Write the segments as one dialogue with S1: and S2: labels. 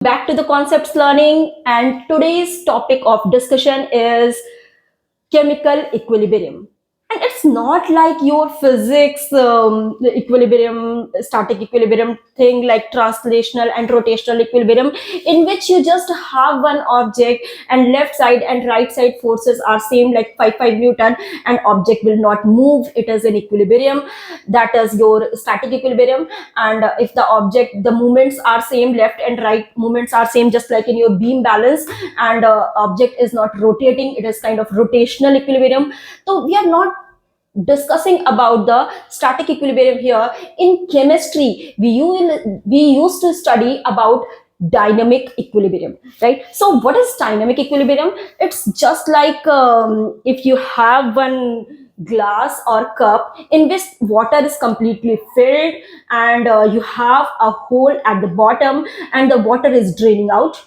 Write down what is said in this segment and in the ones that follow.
S1: Back to the concepts learning, and today's topic of discussion is chemical equilibrium. And it's not like your physics equilibrium, static equilibrium thing like translational and rotational equilibrium, in which you just have one object and left side and right side forces are same like 5 Newton, and object will not move. It is in equilibrium. That is your static equilibrium. And if the object, the movements are same, left and right movements are same, just like in your beam balance, and object is not rotating, it is kind of rotational equilibrium. So we are not discussing about the static equilibrium here. In chemistry, we used to study about dynamic equilibrium, right? So what is dynamic equilibrium? It's just like if you have one glass or cup in which water is completely filled, and you have a hole at the bottom and the water is draining out,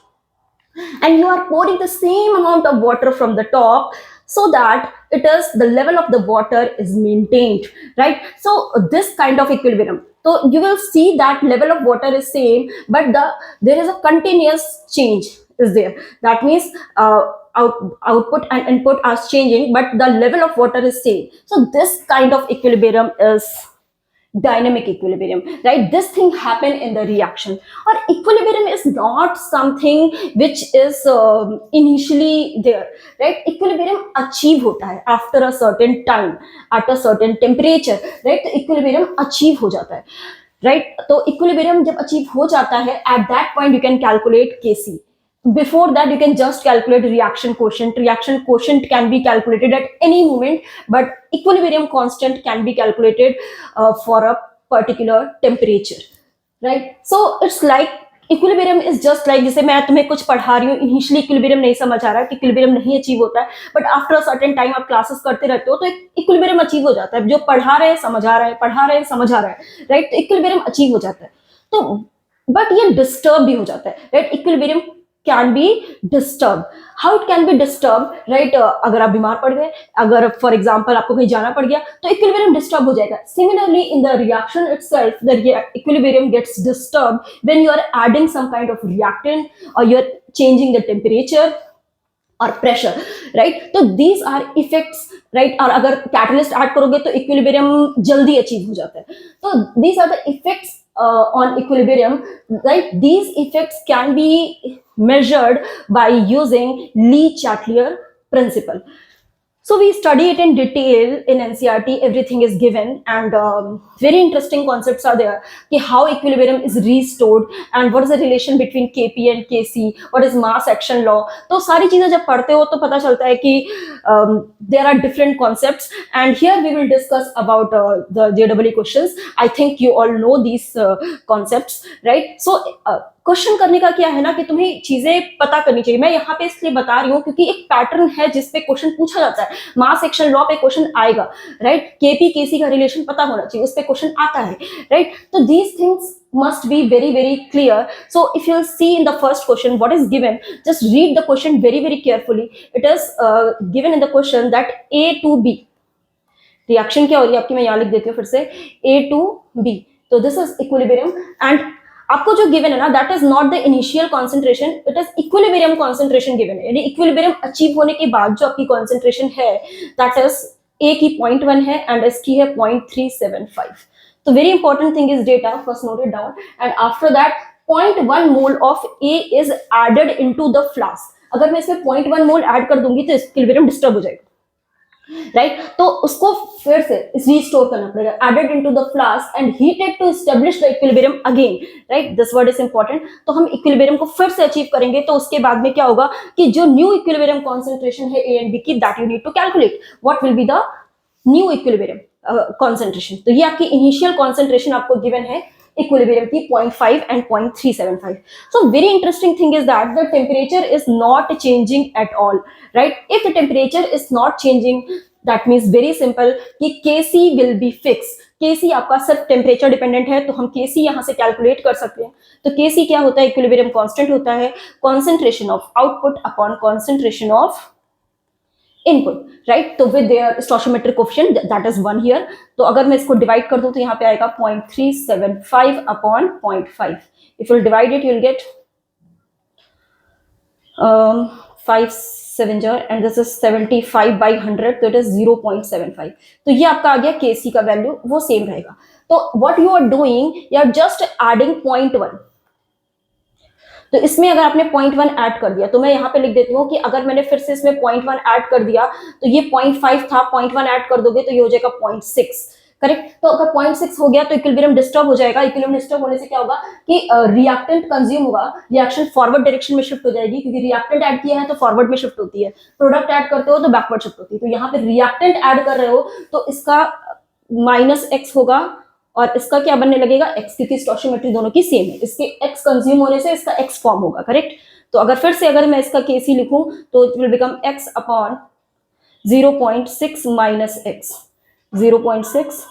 S1: and you are pouring the same amount of water from the top, so that it is the level of the water is maintained, right? So this kind of equilibrium, so you will see that level of water is same, but there is a continuous change is there. That means output and input are changing, but the level of water is same. So this kind of equilibrium is dynamic equilibrium, right? This thing happen in the reaction. Or equilibrium is not something which is initially there, right? Equilibrium achieve hota hai after a certain time, at a certain temperature, right? तो equilibrium achieve हो जाता है, right? तो equilibrium जब achieve हो जाता है, at that point you can calculate Kc. Before that you can just calculate reaction quotient can be calculated at any moment, but equilibrium constant can be calculated for a particular temperature, right? So it's like equilibrium is just like, जैसे मैं तुम्हें कुछ पढ़ा रही हूँ, initially equilibrium नहीं समझ आ रहा है, इक्विलिब्रियम नहीं अचीव होता है, but after a certain time आप क्लासेस करते रहते हो तो इक्विलिब्रियम अचीव हो जाता है. जो पढ़ा रहे हैं समझ आ रहा है, पढ़ा रहे हैं समझ आ रहा है, राइट? तो इक्विलिब्रियम अचीव हो जाता है. तो बट ये डिस्टर्ब भी हो जाता है, right? Equilibrium can be disturbed. How it can be disturbed, right? अगर आप बीमार पड़ गए, अगर फॉर एग्जाम्पल आपको कहीं जाना पड़ गया, तो इक्विलिब्रियम डिस्टर्ब हो जाएगा. Similarly in the reaction itself, the equilibrium gets disturbed when you are adding some kind of reactant और you are changing the temperature और प्रेशर, राइट? तो दीज आर इफेक्ट्स, राइट? और अगर कैटलिस्ट ऐड करोगे तो equilibrium जल्दी achieve हो जाता है. तो these are the effects on equilibrium, right? These effects can be measured by using Lee-Chatelier principle. So we study it in detail in NCERT. Everything is given, and very interesting concepts are there. कि how equilibrium is restored and what is the relation between Kp and Kc. What is mass action law? तो सारी चीजें जब पढ़ते हो तो पता चलता है कि there are different concepts. And here we will discuss about the JEE questions. I think you all know these concepts, right? So question करने का क्या है ना कि तुम्हें चीजें पता करनी चाहिए. मैं यहाँ पे इसलिए बता रही हूँ क्योंकि एक पैटर्न है जिसपे क्वेश्चन पूछा जाता है. मास एक्शन लॉ पे क्वेश्चन आएगा, राइट? केपी केसी का रिलेशन पता होना चाहिए, उस पे क्वेश्चन आता है, राइट? तो these things must be very clear. So if you see in the first question what is given, just read the question very carefully. It is given in the question that A to B reaction क्या हो रही है आपकी, मैं यहाँ लिख देती हूँ फिर से, A to B. तो दिस इज इक्विलिब्रियम, एंड आपको जो गिवन है ना, that is not the initial concentration, it is equilibrium concentration given है. यानी इक्विलिब्रियम अचीव होने के बाद जो आपकी कॉन्सेंट्रेशन है, दैट इज ए की 0.1 है एंड इसकी है 0.375. तो very important thing is data, first note it down. And after that 0.1 mole of A is added into the flask. अगर मैं इसमें 0.1 मोल ऐड कर दूंगी तो इक्विलिब्रियम डिस्टर्ब हो जाएगा, राइट? तो उसको फिर से रिस्टोर करना पड़ेगा. Added into the flask and heated to establish the equilibrium again, right? This word is important. तो हम इक्विलिब्रियम को फिर से अचीव करेंगे, तो उसके बाद में क्या होगा कि जो न्यू इक्विलिब्रियम कॉन्सेंट्रेशन है ए एंड बी की, that you need to calculate. What will be the new equilibrium concentration. तो ये आपकी इनिशियल कॉन्सेंट्रेशन आपको गिवन है equilibrium की 0.5 and 0.375. So very interesting thing is that the temperature is not changing at all, right? If the temperature is not changing, that means very simple कि Kc will be fixed. Kc आपका सिर्फ temperature dependent है, तो हम Kc यहाँ से calculate कर सकते हैं. तो Kc क्या होता है? इक्विलिब्रियम कांस्टेंट होता है, concentration of output upon concentration of input, right? तो with their stoichiometric coefficient that is 1 here. तो अगर मैं इसको डिवाइड कर दूं तो यहाँ पे आएगा 0.375 upon 0.5. If you divide it you will get 5 7 and this is 75/100, तो इट इज 0.75। तो ये आपका आ गया केसी का वैल्यू, वो सेम रहेगा। तो what you are doing, you are just adding 0.1। तो इसमें अगर आपने 0.1 ऐड कर दिया, तो मैं यहाँ पे लिख देती हूँ कि अगर मैंने फिर से इसमें 0.1 ऐड कर दिया तो ये 0.5 था, 0.1 ऐड कर दोगे तो ये हो जाएगा 0.6। करेक्ट। तो अगर 0.6 हो गया तो इक्विलिब्रियम डिस्टर्ब हो जाएगा। इक्विलिब्रियम डिस्टर्ब होने से क्या होगा कि रिएक्टेंट कंज्यूम होगा, रिएक्शन फॉरवर्ड डायरेक्शन में शिफ्ट हो जाएगी, क्योंकि रिएक्टेंट ऐड किया है तो फॉरवर्ड में शिफ्ट होती है, प्रोडक्ट ऐड करते हो तो बैकवर्ड शिफ्ट होती है। तो यहाँ पे रिएक्टेंट ऐड कर रहे हो तो इसका -x होगा और इसका क्या बनने लगेगा x, क्योंकि स्टोइचियोमेट्री दोनों की सेम है। इसके x कंज्यूम होने से इसका x फॉर्म होगा। करेक्ट। तो अगर फिर से अगर मैं इसका kc लिखूं तो it will become x upon 0.6 minus x, 0.6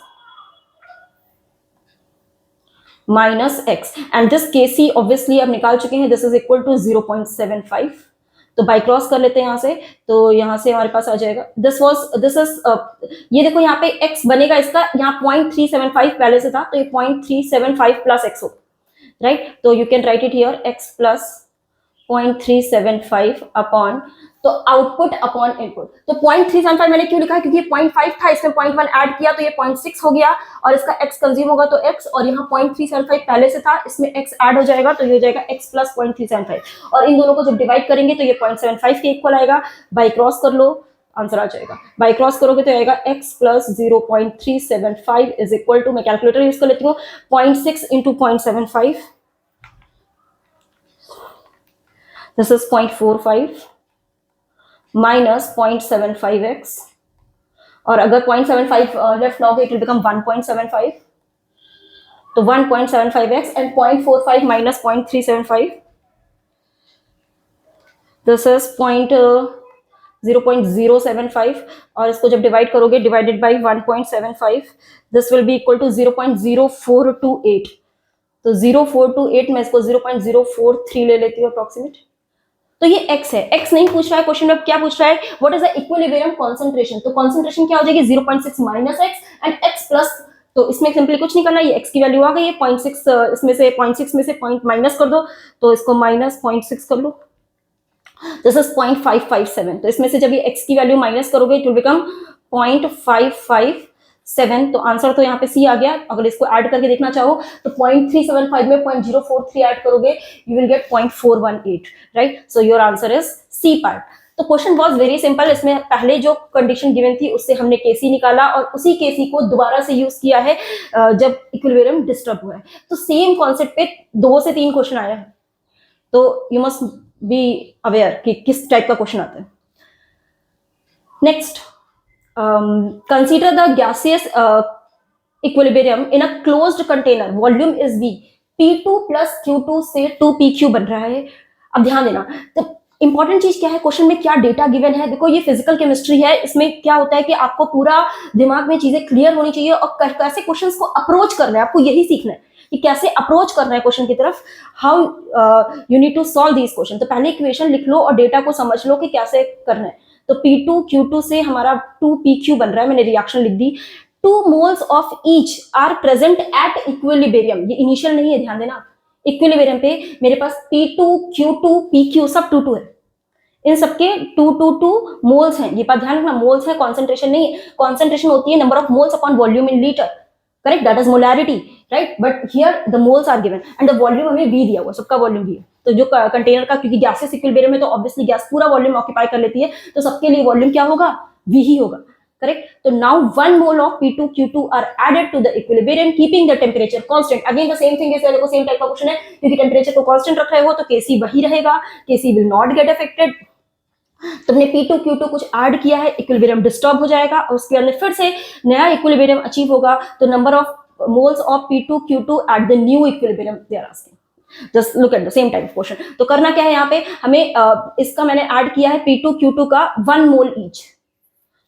S1: minus x, and this kc obviously अब निकाल चुके हैं, दिस इज इक्वल टू 0.75। तो बाई क्रॉस कर लेते हैं यहाँ से, तो यहाँ से हमारे पास आ जाएगा दिस इज ये देखो यहाँ पे x बनेगा इसका, यहाँ 0.375 पहले से था तो ये 0.375 प्लस x होगा, राइट। तो you can write it here x plus 0.375 upon, तो आउटपुट अपॉन इनपुट। तो 0.375 मैंने क्यों लिखा है, क्योंकि 0.5 था, इसमें 0.1 ऐड किया तो ये 0.6 हो गया और इसका x कंज्यूम होगा तो x, और यहाँ 0.375 पहले से था, इसमें x ऐड हो जाएगा तो ये हो जाएगा x प्लस 0.375, और इन दोनों को जब डिवाइड करेंगे तो ये 0.75 के इक्वल आएगा। बाई क्रॉस कर लो, आंसर आ जाएगा। बाई क्रॉस करोगे तो आएगा x plus 0.375 is equal to, मैं कैलकुलेटर यूज कर लेती हूँ, 0.6 into 0.75, this is 0.45 minus 0.75x, और अगर 0.75 लेफ्ट लोगे इट विल बिकम 1.75, तो 1.75x and 0.45 minus 0.375, this is 0.075, और इसको जब डिवाइड करोगे divided by 1.75, this will be equal to 0.0428। तो 0428 मैं इसको 0.043 ले लेती हूँ अप्रोक्सीमेट। तो ये x है, x नहीं पूछ रहा है क्वेश्चन में, क्या पूछ रहा है, what is the equilibrium concentration. तो कॉन्सेंट्रेशन क्या हो जाएगी 0.6 minus x and x plus, तो इसमें सिंपली कुछ नहीं करना, ये x की वैल्यू आ गई है 0.6, इसमें से 0.6 में से पॉइंट माइनस कर दो तो इसको माइनस 0.6 कर लो, दिस इज 0.557। तो इसमें से जब ये x की वैल्यू माइनस करोगे इट विल बिकम 0.557। तो आंसर तो यहाँ पे C आ गया। अगर इसको ऐड करके देखना चाहो तो 0.375 में 0.043 ऐड करोगे you will get 0.418, right. So your answer is C part. तो क्वेश्चन वाज वेरी सिंपल। इसमें पहले जो कंडीशन गिवन थी उससे हमने केसी निकाला और उसी केसी को दोबारा से यूज किया है जब इक्विलिब्रियम डिस्टर्ब हुआ है। तो सेम कॉन्सेप्ट पे 2 से 3 क्वेश्चन आया है, तो यू मस्ट बी अवेयर कि किस टाइप का क्वेश्चन आता है। Next, consider the gaseous equilibrium in a closed container, volume is V, P2 plus Q2 से 2PQ बन रहा है। अब ध्यान देना, तो इंपॉर्टेंट चीज क्या है, क्वेश्चन में क्या डेटा गिवन है। देखो ये फिजिकल केमिस्ट्री है, इसमें क्या होता है कि आपको पूरा दिमाग में चीजें क्लियर होनी चाहिए और कैसे क्वेश्चंस को अप्रोच करना है, आपको यही सीखना है कि कैसे अप्रोच करना है क्वेश्चन की तरफ, how you need to solve these question. तो पहले इक्वेशन लिख लो और डेटा को समझ लो कि कैसे करना है। तो P2 Q2 से हमारा 2PQ बन रहा है, मैंने रिएक्शन लिख दी। 2 moles of each are present at equilibrium, ये इनिशियल नहीं है, ध्यान देना। इक्विलिब्रियम पे मेरे पास P2 Q2 PQ सब 2 है, इन सबके 2 मोल्स हैं। ये बात ध्यान रखना, मोल्स है, कॉन्सेंट्रेशन नहीं है। कॉन्सेंट्रेशन होती है number of moles upon volume in litre, correct, that is molarity, right. But here the moles are given and the volume हमें V दिया हुआ, सबका वॉल्यूम V है। तो जो कंटेनर का, क्योंकि गैसेस इक्विलिब्रियम में तो ऑब्वियसली गैस पूरा वॉल्यूम ऑक्यूपाई कर लेती है, तो सबके लिए वॉल्यूम क्या होगा, V ही होगा, करेक्ट। तो now 1 mole of P2 Q2 are added to the equilibrium keeping the temperature constant. Again the same thing is, देखो सेम टाइप का क्वेश्चन है, क्योंकि टेम्परेचर को कांस्टेंट रख रहे हो तो Kc वही रहेगा, Kc will not get affected. तुमने P2 Q2 कुछ ऐड किया है, इक्विलिब्रियम डिस्टर्ब हो जाएगा और उसके अंदर फिर से नया इक्विलिब्रियम अचीव होगा। तो number of moles of P2 Q2 at the new equilibrium they are asking. Just look at the same type of question. तो करना क्या है यहाँ पे, हमें इसका मैंने ऐड किया है P2 Q2 का 1 मोल ईच।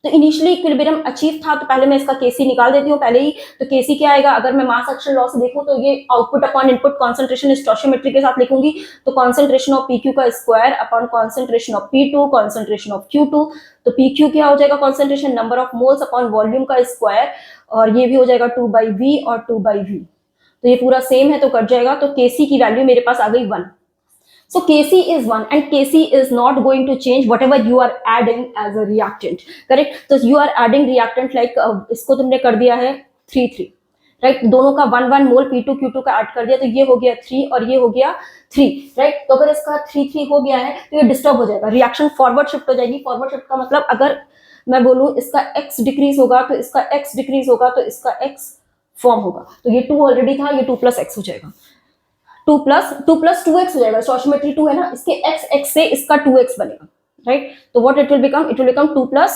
S1: तो इनिशियली इक्विलिब्रियम अचीव था, तो पहले मैं इसका Kc निकाल देती हूँ पहले ही। तो Kc क्या आएगा, अगर मैं मास एक्शन लॉ से देखूं तो ये output upon input concentration stoichiometry के साथ लिखूंगी। तो कॉन्सेंट्रेशन ऑफ PQ का square upon concentration of P2 concentration of Q2। तो PQ क्या हो जाएगा, concentration number of moles upon volume का स्क्वायर, और ये भी हो जाएगा 2/V और 2/V। तो ये पूरा सेम है तो कट जाएगा। तो Kc की वैल्यू मेरे पास आ गई 1। So Kc is 1 and Kc is not going to change whatever you are adding as a reactant. Correct? So you are adding reactant like इसको तुमने कर दिया है 3 राइट, दोनों का 1 मोल P2 Q2 का ऐड कर दिया, तो ये हो गया 3 और ये हो गया 3 राइट। तो अगर इसका 3 हो गया है तो ये डिस्टर्ब हो जाएगा, रिएक्शन फॉरवर्ड शिफ्ट हो जाएगी। फॉरवर्ड शिफ्ट का मतलब अगर मैं बोलूं इसका x डिक्रीज होगा तो इसका x डिक्रीज होगा तो इसका x फॉर्म होगा, तो ये 2 ऑलरेडी था, ये 2 + x हो जाएगा, 2 + 2x हो जाएगा, स्टोइचियोमेट्री 2 है ना, इसके x से इसका 2x बनेगा राइट। तो what it will become, 2 +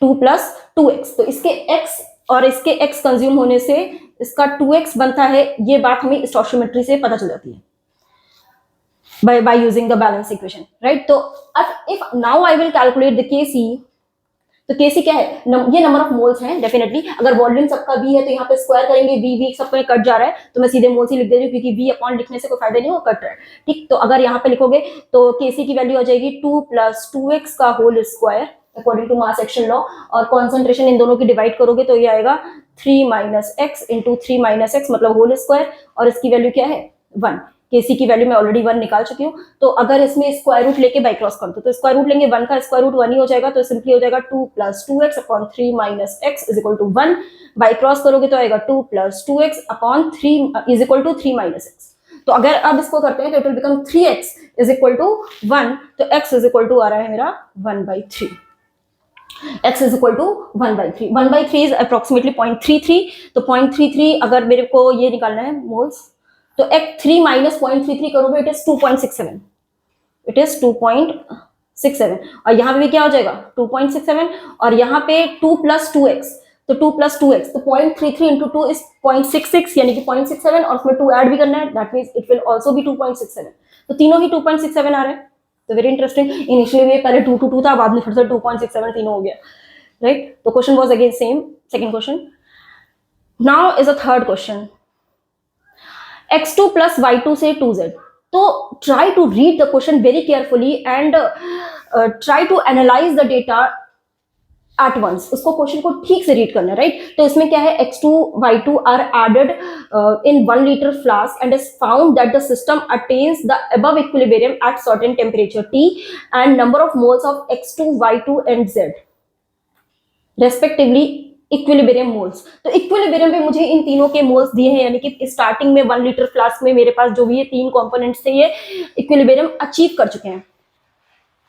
S1: 2x। तो इसके x और इसके x कंज्यूम होने से इसका 2x बनता है, ये बात हमें स्टोइचियोमेट्री से पता चल जाती है by using the balance equation, right? तो if now I will calculate the Kc, तो Kc क्या है, ये नंबर ऑफ मोल्स हैं डेफिनेटली। अगर वॉल्यूम सबका V है तो यहाँ पे स्क्वायर करेंगे, V सबका कट जा रहा है तो मैं सीधे मोल्स ही लिख दे रही हूँ, क्योंकि V अपॉन लिखने से कोई फायदा नहीं, वो कट रहा है, ठीक। तो अगर यहाँ पे लिखोगे तो Kc की वैल्यू आ जाएगी 2 + 2x का whole square according to mass action law, और कॉन्सेंट्रेशन इन दोनों की डिवाइड करोगे तो ये आएगा 3 - x × 3 - x मतलब होल स्क्वायर, और इसकी वैल्यू क्या है 1। Kc की वैल्यू मैं ऑलरेडी 1 निकाल चुकी हूँ। तो अगर इसमें स्क्वायर रूट लेके बाई क्रॉस कर दो तो स्क्वायर रूट लेंगे, 1 का स्क्वायर रूट 1 ही हो जाएगा, तो सिंपली हो जाएगा 2 + 2x / 3 - x = 1। बाई क्रॉस करोगे तो आएगा 2 + 2x / 3 = 3 - x। तो अगर अब इसको करते हैं तो इट विल बिकम 3x = 1, तो x = आ रहा है मेरा 1/3। x = 1/3, 1/3 is approximately 0.33। तो 0.33 अगर मेरे को ये निकालना है मोल्स, तो x 3 - 0.33 करोगे, इट इज 2.67, इट इज 2.67, और यहाँ पे भी क्या हो जाएगा 2.67, और यहाँ पे 2 + 2x, तो 2 + 2x, तो 0.33 × 2 इज 0.66 यानी कि 0.67, और उसमें 2 ऐड भी करना है, that means it will also be 2.67। तो तीनों ही 2.67 आ रहे हैं, तो वेरी इंटरेस्टिंग। इनिशियली में पहले 2 to 2 था, बाद में फिर से 2.67 तीनों हो गया राइट। तो question was again same, second question. Now is a third question, x2 + y2 से 2z। तो try to read the question very carefully and try to analyze the data at once। उसको क्वेश्चन को ठीक से read करना है right. तो इसमें क्या है, x2 y2 are added in 1 liter flask and is found that the system attains the above equilibrium at certain temperature T and number of moles of x2 y2 and z respectively equilibrium moles. तो equilibrium पे मुझे इन तीनों के moles दिए हैं, यानी कि starting में 1 लीटर फ्लास्क में मेरे पास जो भी ये 3 कंपोनेंट्स थे ये इक्विलिब्रियम अचीव कर चुके हैं।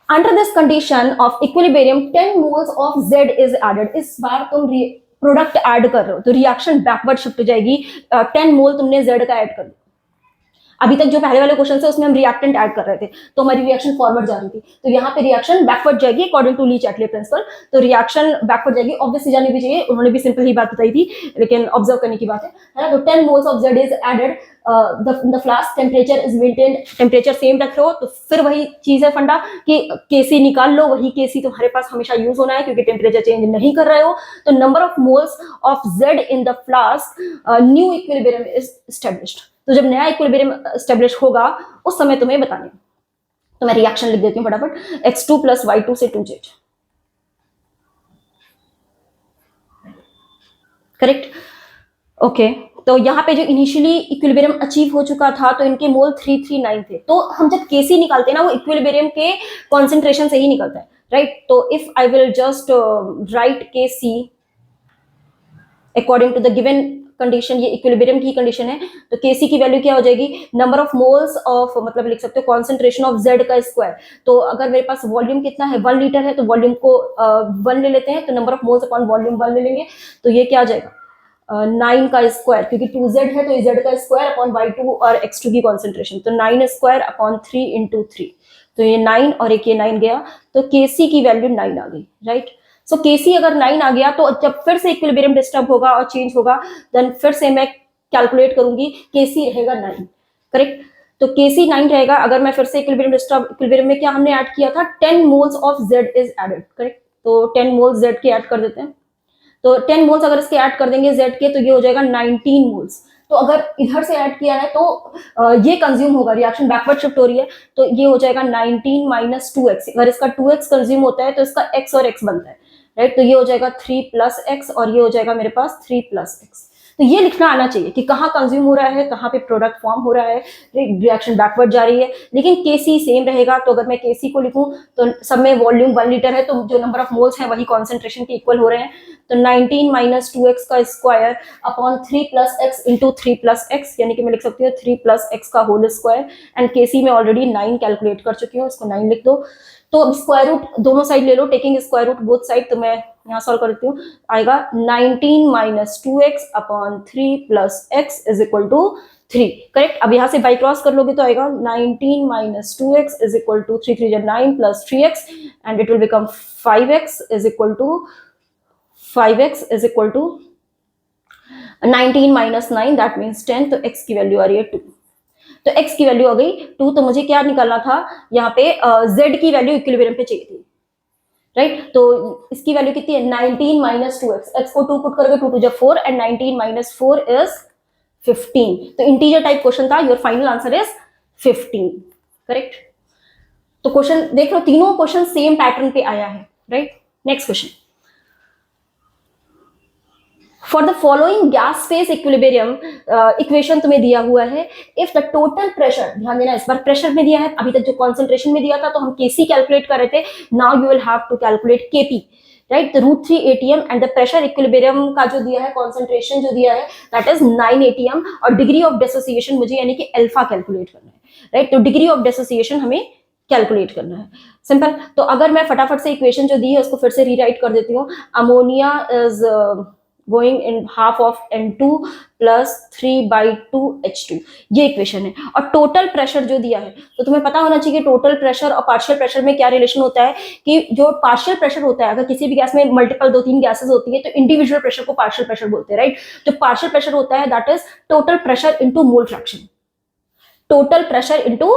S1: Under this condition of equilibrium 10 moles of Z is added. इस बार तुम प्रोडक्ट ऐड कर रहे हो तो रिएक्शन बैकवर्ड शिफ्ट हो जाएगी, 10 मोल तुमने Z का ऐड कर दिया। अभी तक जो पहले वाले क्वेश्चन से उसमें हम रिएक्टेंट ऐड कर रहे थे तो हमारी रिएक्शन फॉरवर्ड जा रही थी, तो यहाँ पे रिएक्शन बैकवर्ड जाएगी अकॉर्डिंग टू ली चैटले प्रिंसिपल। तो रिएक्शन बैकवर्ड जाएगी, ऑब्वियसली जानी भी चाहिए, उन्होंने भी सिंपल ही बात बताई थी लेकिन ऑब्जर्व करने की बात है ना। तो 10 moles of Z is added, the flask temperature is maintained, temperature same रख रहे हो, तो फिर वही चीज है फंडा कि Kc निकाल लो, वही Kc तुम्हारे पास हमेशा यूज होना है क्योंकि टेम्परेचर चेंज नहीं कर रहे हो। तो number of moles of Z in the flask, new equilibrium is established. तो जब नया इक्विलिब्रियम एस्टेब्लिश होगा उस समय तुम्हें बताने। तो मैं रिएक्शन लिख देती हूँ फटाफट, x2 + y2 से 2z। Correct, okay. तो यहाँ पे जो इनिशियली इक्विलिब्रियम अचीव हो चुका था तो इनके मोल 339 थे। तो हम जब Kc निकालते हैं ना वो इक्विलिब्रियम के कॉन्सेंट्रेशन से ही निकलता है राइट। तो if I will just write Kc according to the given condition, ये इक्विलिब्रियम की कंडीशन है, तो Kc की वैल्यू क्या हो जाएगी, नंबर ऑफ मोल्स ऑफ, मतलब लिख सकते हो कॉन्सेंट्रेशन ऑफ Z का स्क्वायर। तो अगर मेरे पास वॉल्यूम कितना है 1 लीटर है तो वॉल्यूम को 1 ले लेते हैं, तो number of moles upon volume 1 ले लेंगे, तो ये क्या आ जाएगा 9 का स्क्वायर, क्योंकि 2Z है तो Z का स्क्वायर अपॉन y2 और x2 की कॉन्सेंट्रेशन, तो 9 स्क्वायर अपॉन 3 × 3, तो ये 9 और एक ये 9 गया, तो Kc की वैल्यू 9 आ गई राइट। सो Kc अगर 9 आ गया तो जब फिर से इक्विलिब्रियम डिस्टर्ब होगा और चेंज होगा देन फिर से मैं कैलकुलेट करूंगी, Kc रहेगा 9 करेक्ट। तो Kc 9 रहेगा। अगर मैं फिर से इक्विलिब्रियम में क्या हमने ऐड किया था, 10 moles of Z is added correct. तो 10 मोल्स Z के ऐड कर देते हैं, तो 10 मोल्स अगर इसके ऐड कर देंगे Z के तो ये हो जाएगा 19 मोल्स। तो अगर इधर से ऐड किया है तो ये कंज्यूम होगा, रिएक्शन बैकवर्ड शिफ्ट हो रही है, तो ये हो जाएगा 19 - 2x। अगर इसका 2x कंज्यूम होता है तो इसका x और x बनता है राइट। तो ये हो जाएगा 3 + x और ये हो जाएगा मेरे पास 3 + x। तो ये लिखना आना चाहिए कि कहाँ कंज्यूम हो रहा है, कहाँ पे प्रोडक्ट फॉर्म हो रहा है, रिएक्शन बैकवर्ड जा रही है। लेकिन केसी सेम रहेगा, तो अगर मैं केसी को लिखूं तो सब में वॉल्यूम 1 लीटर है, तो जो नंबर ऑफ मोल्स है वही कॉन्सेंट्रेशन के इक्वल हो रहे हैं। तो 19 माइनस 2x का square upon 3 plus x into 3 plus x, यानी कि मैं लिख सकती हूँ 3 प्लस एक्स का होल स्क्वायर। एंड केसी में ऑलरेडी 9 कैलकुलेट कर चुकी हूँ, इसको 9 लिख दो। तो अब स्क्वायर रूट दोनों साइड ले लो, taking square root both side. तो मैं यहाँ सॉल्व करती हूँ, आएगा 19 minus 2x upon 3 plus X is equal to 3। Correct. अब यहाँ से बाई क्रॉस कर लोगे तो आएगा 19 minus 2x is equal to 3 3 9 plus 3x and it will become 5x is equal to 19 minus 9 that means 10। तो x की वैल्यू आ रही है 2। तो x की वैल्यू आ गई 2। तो मुझे क्या निकालना था यहाँ पे, z की वैल्यू इक्विलिब्रियम पे चाहिए थी, राइट। तो इसकी वैल्यू कितनी है 19 माइनस 2x, x को 2 पुट करोगे 2 2 जब 4 एंड 19 माइनस 4 इज 15। तो इंटीजर टाइप क्वेश्चन था, your final answer is 15। Correct. तो क्वेश्चन देख लो, तीनों क्वेश्चन सेम पैटर्न पे आया है, right. Next question, for the following gas phase equilibrium equation तुम्हें दिया हुआ है। इफ द टोटल प्रेशर, ध्यान देना इस बार प्रेशर में दिया है, अभी तक जो कॉन्सेंट्रेशन में दिया था तो हम केसी कैलकुलेट कर रहे थे, now you will have to calculate KP, right. The √3 ATM and the pressure equilibrium का जो दिया है, कॉन्सेंट्रेशन जो दिया है दैट इज 9 एटीएम, और डिग्री ऑफ डिसोसिएशन मुझे यानी कि अल्फा कैलकुलेट करना है, राइट। तो डिग्री ऑफ डिसोसिएशन हमें कैलकुलेट करना है, सिंपल। तो अगर मैं फटाफट से इक्वेशन जो दी है उसको फिर से रीराइट कर देती हूँ। Ammonia is going in half of N2 plus 3/2 H2, ये इक्वेशन है। और टोटल प्रेशर जो दिया है, तो तुम्हें पता होना चाहिए टोटल प्रेशर और पार्शियल प्रेशर में क्या रिलेशन होता है, कि जो पार्शियल प्रेशर होता है, अगर किसी भी गैस में मल्टीपल 2-3 गैसेस होती है तो इंडिविजुअल प्रेशर को पार्शियल प्रेशर बोलते हैं, राइट। जो पार्शियल प्रेशर होता है that is total pressure into mole fraction, total pressure into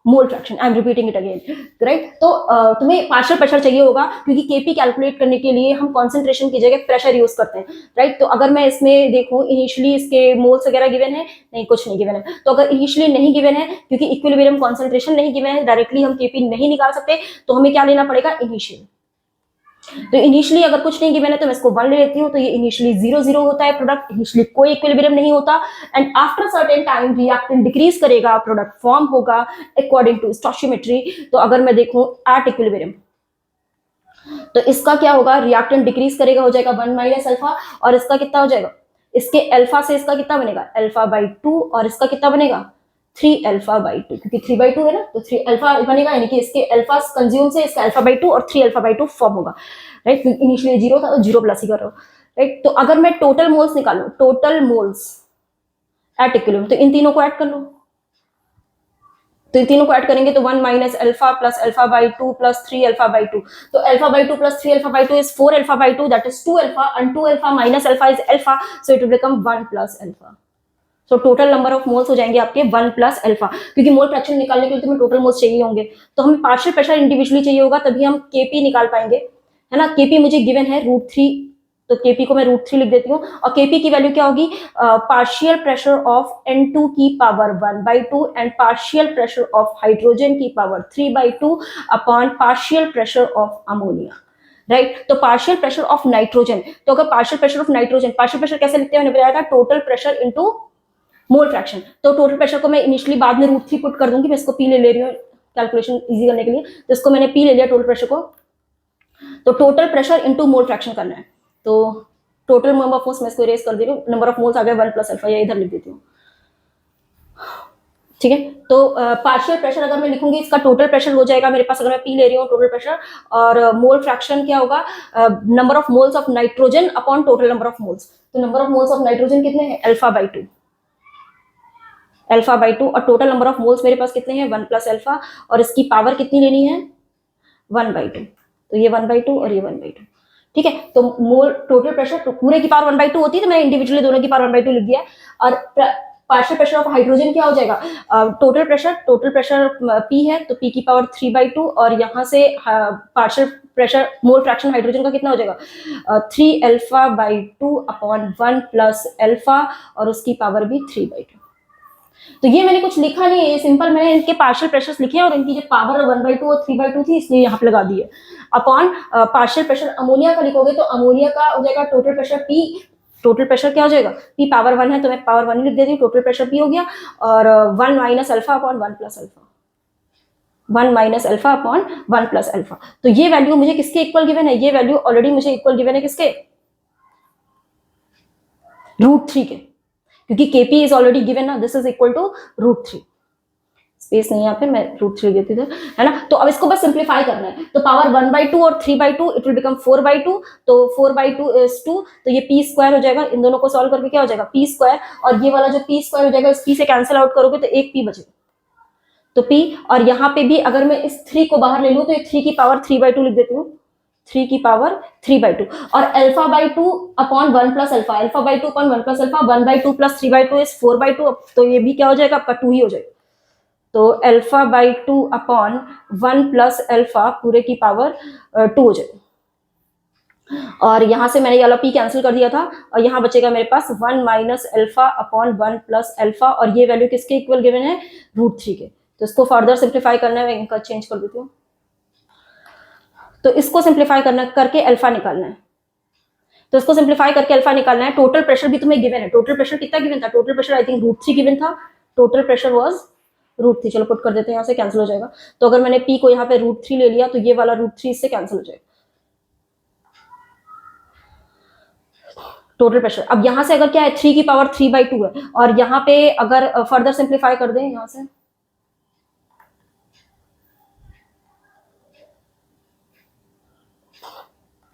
S1: mole fraction, I am repeating it again, right. तो तुम्हें पार्शियल प्रेशर चाहिए होगा, क्योंकि केपी कैलकुलेट करने के लिए हम कॉन्सेंट्रेशन की जगह प्रेशर यूज करते हैं, राइट। तो अगर मैं इसमें देखूं, इनिशियली इसके मोल्स वगैरह गिवन है, नहीं कुछ नहीं गिवन है। तो अगर इनिशियली नहीं गिवन है, क्योंकि इक्विलिब्रियम कॉन्सेंट्रेशन नहीं गिवन है, डायरेक्टली हम केपी नहीं निकाल सकते, तो हमें क्या लेना पड़ेगा, इनिशियल। तो इनिशियली अगर कुछ नहीं गिवन है तो मैं इसको 1 ले लेती हूँ, तो ये इनिशियली 0 0 होता है प्रोडक्ट, इनिशियली कोई इक्विलिब्रियम नहीं होता, and after certain time reactant decrease करेगा, प्रोडक्ट फॉर्म होगा अकॉर्डिंग टू स्टोइचियोमेट्री। तो अगर मैं देखूं एट इक्विलिब्रियम, तो इसका क्या होगा, रिएक्टेंट डिक्रीज करेगा, हो जाएगा 1 माइनस अल्फा, और इसका कितना हो जाएगा, इसके अल्फा से इसका कितना बनेगा, अल्फा/2, और इसका कितना बनेगा 3 अल्फा/2, क्योंकि 3/2 है ना, तो 3 अल्फा बनेगा, यानी कि इसके अल्फा कंज्यूम से इसका अल्फा/2 और 3 अल्फा/2 फॉर्म होगा, राइट। इनिशियली 0 था तो 0 प्लस ही कर रहा हूं, राइट। तो अगर मैं टोटल मोल्स निकालूं, टोटल मोल्स एट इक्विलिब्रियम, तो इन तीनों को ऐड कर लो। तो इन तीनों को ऐड करेंगे तो 1 माइनस अल्फा प्लस अल्फा/2 प्लस 3 अल्फा/2, तो अल्फा/2 प्लस 3 अल्फा/2 इज 4 अल्फा/2, that is 2 alpha, and 2 alpha minus alpha is alpha, so it will become 1 plus alpha. So total number of moles हो जाएंगे आपके 1 प्लस अल्फा, क्योंकि मोल फ्रैक्शन निकालने के लिए तुम्हें टोटल मोल्स चाहिए होंगे, तो हमें पार्शियल प्रेशर इंडिविजुअली चाहिए होगा, तभी हम केपी निकाल पाएंगे, है ना। केपी मुझे गिवन है √3, तो केपी को मैं √3 लिख देती हूँ, और केपी की वैल्यू क्या होगी, पार्शियल प्रेशर ऑफ N2 की power 1/2 and partial pressure of hydrogen की power 3/2 upon partial pressure of ammonia, right. तो पार्शियल प्रेशर ऑफ नाइट्रोजन, तो अगर partial pressure of nitrogen, partial pressure कैसे लिखते हैं, मैंने बताया था total pressure into mole fraction. तो टोटल प्रेशर को मैं इनिशियली बाद में √3 पुट कर दूंगी, मैं इसको पी ले रही हूँ कैलकुलेशन इजी करने के लिए, तो इसको मैंने पी ले लिया टोटल प्रेशर को। तो total pressure into mole fraction करना है, तो टोटल नंबर ऑफ मोल्स मैं इसको इरेज कर दे रही हूँ, नंबर ऑफ मोल्स आ गया 1 प्लस अल्फा, या इधर लिख देती हूँ, ठीक है। तो पार्शियल प्रेशर अगर मैं लिखूंगी, इसका टोटल प्रेशर हो जाएगा मेरे पास, अगर मैं पी ले रही हूँ टोटल प्रेशर, और मोल फ्रैक्शन क्या होगा, number of moles of nitrogen upon total number of moles. तो number of moles of nitrogen कितने हैं, अल्फा/2, अल्फा/2, और टोटल नंबर ऑफ मोल्स मेरे पास कितने हैं 1 प्लस अल्फा, और इसकी पावर कितनी लेनी है 1/2, तो ये 1/2 और ये 1/2, ठीक है। तो मोल टोटल प्रेशर तो पूरे की पावर 1/2 होती है, तो मैं इंडिविजुअली दोनों की पावर 1/2 लिख दिया। और पार्शियल प्रेशर ऑफ हाइड्रोजन क्या हो जाएगा, टोटल प्रेशर P है, तो P की पावर 3/2, और यहाँ से partial pressure mole fraction hydrogen का कितना हो जाएगा 3 अल्फा/2 अपॉन 1 प्लस अल्फा, और उसकी पावर भी 3/2। तो ये मैंने कुछ लिखा नहीं है, ये सिंपल मैंने इनके पार्शियल प्रेशर्स लिखे हैं, और इनकी जो पावर 1/2 और 3/2 थी इसलिए यहाँ पे लगा दी है। अपॉन पार्शियल प्रेशर अमोनिया का लिखोगे तो अमोनिया का हो जाएगा total pressure P total pressure क्या हो जाएगा, P पावर 1 है तो मैं पावर 1 लिख देती हूँ, टोटल प्रेशर P हो गया, और 1 minus alpha upon 1 plus alpha, 1 minus alpha upon 1 plus alpha. तो ये वैल्यू मुझे किसके इक्वल गिवन है, ये वैल्यू ऑलरेडी मुझे इक्वल गिवन है किसके, √3 के, क्योंकि Kp इज ऑलरेडी गिवन ना, this is equal to √3। Space नहीं है यहाँ पे, मैं √3 देती थी, है ना। तो अब इसको बस सिंप्लीफाई करना है, तो पावर 1/2 और 3/2 इट विल बिकम 4/2, तो 4/2 इज 2, तो ये p स्क्वायर हो जाएगा, इन दोनों को सॉल्व करके क्या हो जाएगा p स्क्वायर, और ये वाला जो p स्क्वायर हो जाएगा इस p से कैंसिल आउट करोगे तो एक p बचेगा, तो p, और यहाँ पे भी अगर मैं इस 3 को बाहर ले लूँ तो ये 3 की पावर 3/2 लिख देती हूँ, 3 की पावर 3/2, और α/2 upon 1 plus alpha, α/2 upon 1 plus alpha, 1/2 plus 3/2 is 4/2, तो ये भी क्या हो जाएगा आपका 2 ही हो जाएगा, तो α/2 अपॉन 1 प्लस अल्फा पूरे की पावर 2 हो जाएगा, और यहां से मैंने ये वाला p कैंसिल कर दिया था, और यहाँ बचेगा मेरे पास 1 minus alpha upon 1 plus alpha, और ये वैल्यू किसके इक्वल गिवन है, √3 के। तो इसको फर्दर सिंप्लीफाई करना है, मैं इनका चेंज कर देती हूँ, तो इसको सिंप्लीफाई करना करके अल्फा निकालना है, तो इसको सिंप्लीफाई करके अल्फा निकालना है। टोटल प्रेशर भी तुम्हें गिवन है, टोटल प्रेशर कितना गिवन था, total pressure I think √3 given था, टोटल प्रेशर वाज √3, चलो पुट कर देते हैं, यहाँ से कैंसिल हो जाएगा, तो अगर मैंने p को यहाँ पे √3 ले लिया तो ये वाला √3 इससे कैंसिल हो जाएगा, टोटल प्रेशर। अब यहाँ से अगर क्या है 3 की पावर 3/2 है, और यहाँ पे अगर फर्दर सिंप्लीफाई कर दें यहाँ से,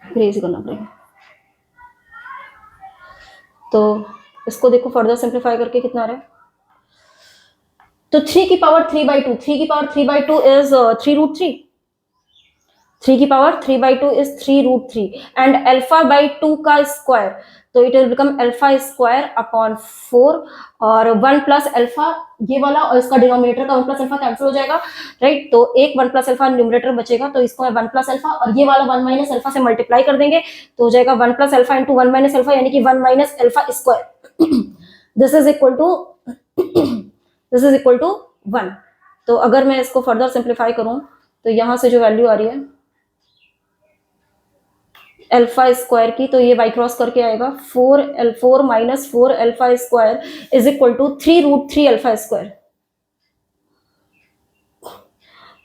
S1: इरेज करना पड़ेगा, तो इसको देखो फर्दर सिंप्लीफाई करके कितना आ रहा है, तो 3 की पावर 3/2, 3 की पावर 3/2 इज 3√3, 3 की पावर 3/2 इज 3√3, एंड α/2 का स्क्वायर, तो it will become alpha square upon 4, और 1 प्लस अल्फा ये वाला, और इसका डिनोमिनेटर का 1 प्लस अल्फा कैंसिल हो जाएगा, राइट, तो एक 1 प्लस अल्फा न्यूमरेटर बचेगा, तो इसको मैं 1 प्लस अल्फा और ये वाला 1 माइनस अल्फा से मल्टीप्लाई कर देंगे, तो हो जाएगा 1 plus alpha into 1 minus alpha, यानी कि 1 minus alpha square, this is equal to 1। तो अगर मैं इसको फर्दर सिंप्लीफाई करूं तो यहां से जो वैल्यू आ रही है अल्फा स्क्वायर की, तो ये बाई क्रॉस करके आएगा 4 minus 4 alpha square is equal to 3√3 alpha square.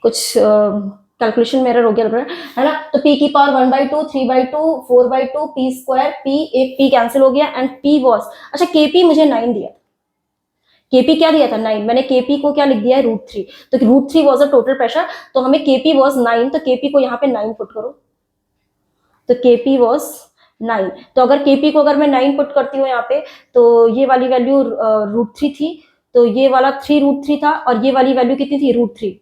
S1: कुछ कैलकुलेशन में एरर हो गया लग रहा है ना। तो p की पावर 1/2, 3/2, 4/2, p स्क्वायर, p एक p कैंसिल हो गया, एंड p वॉज, अच्छा kp मुझे 9 दिया, kp क्या दिया था 9, मैंने kp को क्या लिख दिया है √3, तो √3 वॉज अ टोटल प्रेशर, तो हमें kp वॉज 9, तो kp को यहाँ पे 9 पुट करो, तो kp वॉज 9, तो अगर kp को अगर मैं 9 पुट करती हूँ यहाँ पे, तो ये वाली वैल्यू √3 थी, तो ये वाला 3√3 था, और ये वाली वैल्यू कितनी थी √3,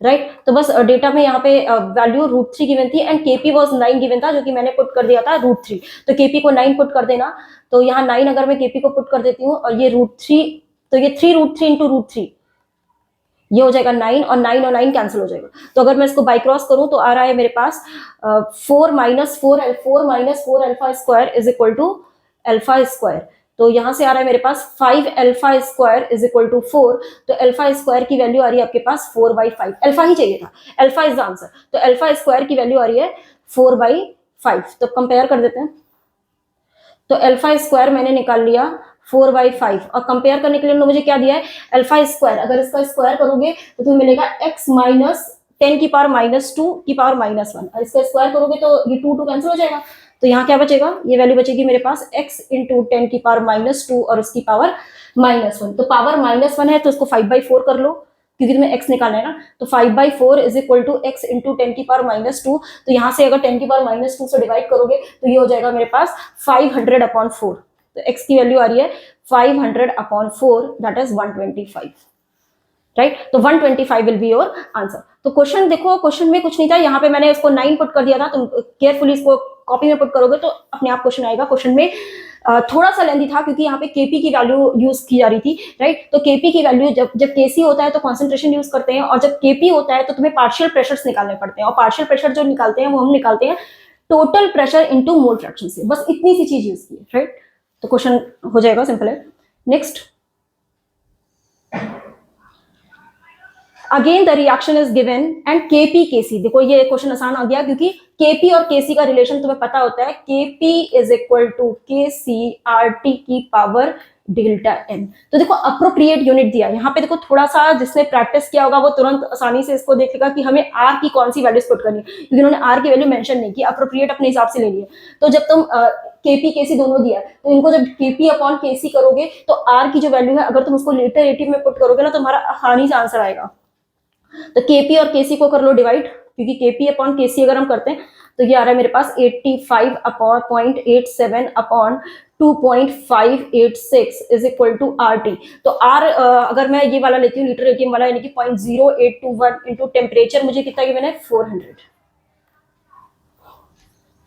S1: राइट। तो बस डेटा में यहाँ पे वैल्यू √3 गिवन थी, एंड kp वॉज 9 गिवन था, जो कि मैंने पुट कर दिया था √3, तो kp को 9 पुट कर देना, तो यहाँ 9 अगर मैं kp को पुट कर देती हूँ, और ये √3, तो ये 3√3 इंटू √3, ये हो जाएगा 9, और 9 और 9 कैंसिल हो जाएगा, तो अगर मैं इसको बाई क्रॉस करूं तो आ रहा है मेरे पास 4 minus 4 alpha square is equal to alpha square, तो यहां से आ रहा है मेरे पास 5 alpha square is equal to 4, तो अल्फा स्क्वायर की वैल्यू आ रही है आपके पास 4/5, अल्फा ही चाहिए था, अल्फा इज द आंसर, तो अल्फा स्क्वायर की वैल्यू आ रही है 4/5, तो कंपेयर कर देते हैं, तो अल्फा स्क्वायर मैंने निकाल लिया 4/5, और कंपेयर करने के लिए उन्होंने मुझे क्या दिया है अल्फा स्क्वायर, अगर इसका स्क्वायर करोगे तो तुम्हें मिलेगा x माइनस 10 की पावर -2 की पावर -1, और इसका स्क्वायर करोगे तो ये 2 कैंसिल हो जाएगा, तो यहाँ क्या बचेगा, ये वैल्यू बचेगी मेरे पास x इंटू 10 की पावर -2 और उसकी पावर -1, तो पावर -1 है तो इसको 5/4 कर लो, क्योंकि तुम्हें x निकालना है ना, तो 5/4 is equal to x into 10 की पावर -2, तो यहाँ से अगर 10 की पावर -2 से डिवाइड करोगे तो ये हो जाएगा मेरे पास 500/4, तो x की वैल्यू आ रही है 500/4, दैट इज 125, राइट, तो 125 विल बी योर आंसर। तो क्वेश्चन देखो, क्वेश्चन में कुछ नहीं था, यहाँ पे मैंने इसको 9 पुट कर दिया था, तुम केयरफुली इसको कॉपी में पुट करोगे तो अपने आप क्वेश्चन आएगा। क्वेश्चन में थोड़ा सा लेंथी था क्योंकि यहाँ पे kp की वैल्यू यूज की जा रही थी, राइट, तो kp की वैल्यू जब kc होता है तो कॉन्सेंट्रेशन यूज करते हैं, और जब kp होता है तो तुम्हें पार्शियल प्रेशर्स निकालने पड़ते हैं, और पार्शियल प्रेशर जो निकालते हैं वो हम निकालते हैं total pressure into mole fraction से, बस इतनी सी चीज यूज की है, राइट, तो क्वेश्चन हो जाएगा, सिंपल है। Next, again the reaction is given and KP KC, देखो ये क्वेश्चन आसान आ गया क्योंकि केपी और केसी का रिलेशन तुम्हें पता होता है, KP is equal to KC R T की पावर डेल्टा एन। तो देखो अप्रोप्रिएट यूनिट दिया, यहाँ पे देखो थोड़ा सा जिसने प्रैक्टिस किया होगा वो तुरंत आसानी से इसको देखेगा कि हमें आर की कौन सी वैल्यूज पुट करनी है, क्योंकि उन्होंने आर की वैल्यू मेंशन नहीं की, अप्रोप्रिएट अपने हिसाब से ले लिया। तो जब तुम केपी केसी दोनों दिया, तो इनको जब केपी अपॉन केसी करोगे तो आर की जो वैल्यू है अगर तुम उसको लिटरेटिव में पुट करोगे ना तो तुम्हारा आसानी से आंसर आएगा। तो केपी और केसी को कर लो डिवाइड, क्योंकि केपी अपॉन केसी अगर हम करते हैं तो ये आ रहा है मेरे पास 85 upon 0.87 upon 2.586 is equal to R T. तो आर अगर मैं ये वाला लेती हूँ लीटर एटीएम वाला, यानी कि 0.0821 इंटू टेम्परेचर मुझे कितना गिवन है 400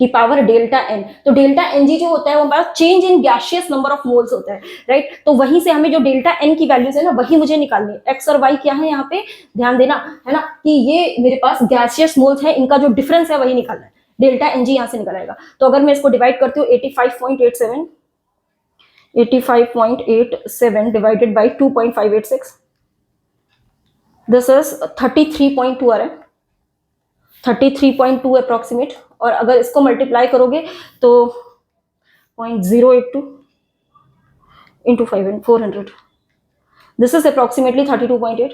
S1: की पावर डेल्टा एन। तो डेल्टा एन जी जो होता है वो हमारा change in gaseous number of moles होता है, राइट। तो वहीं से हमें जो डेल्टा एन की वैल्यूज है ना वही मुझे निकालनी है। एक्स और वाई क्या है यहाँ पे ध्यान देना है ना, कि ये मेरे पास गैसियस मोल्स है, इनका जो डिफरेंस है वही निकालना है। डेल्टा एन जी यहाँ से निकल आएगा। तो अगर मैं इसको डिवाइड करती हूँ 85.87 डिवाइडेड बाई 2.586, दिस इज 33.2 आ रहा है, 33.2 अप्रोक्सीमेट। और अगर इसको मल्टीप्लाई करोगे तो 0.082 इंटू 400, दिस इज अप्रोक्सीमेटली 32.8।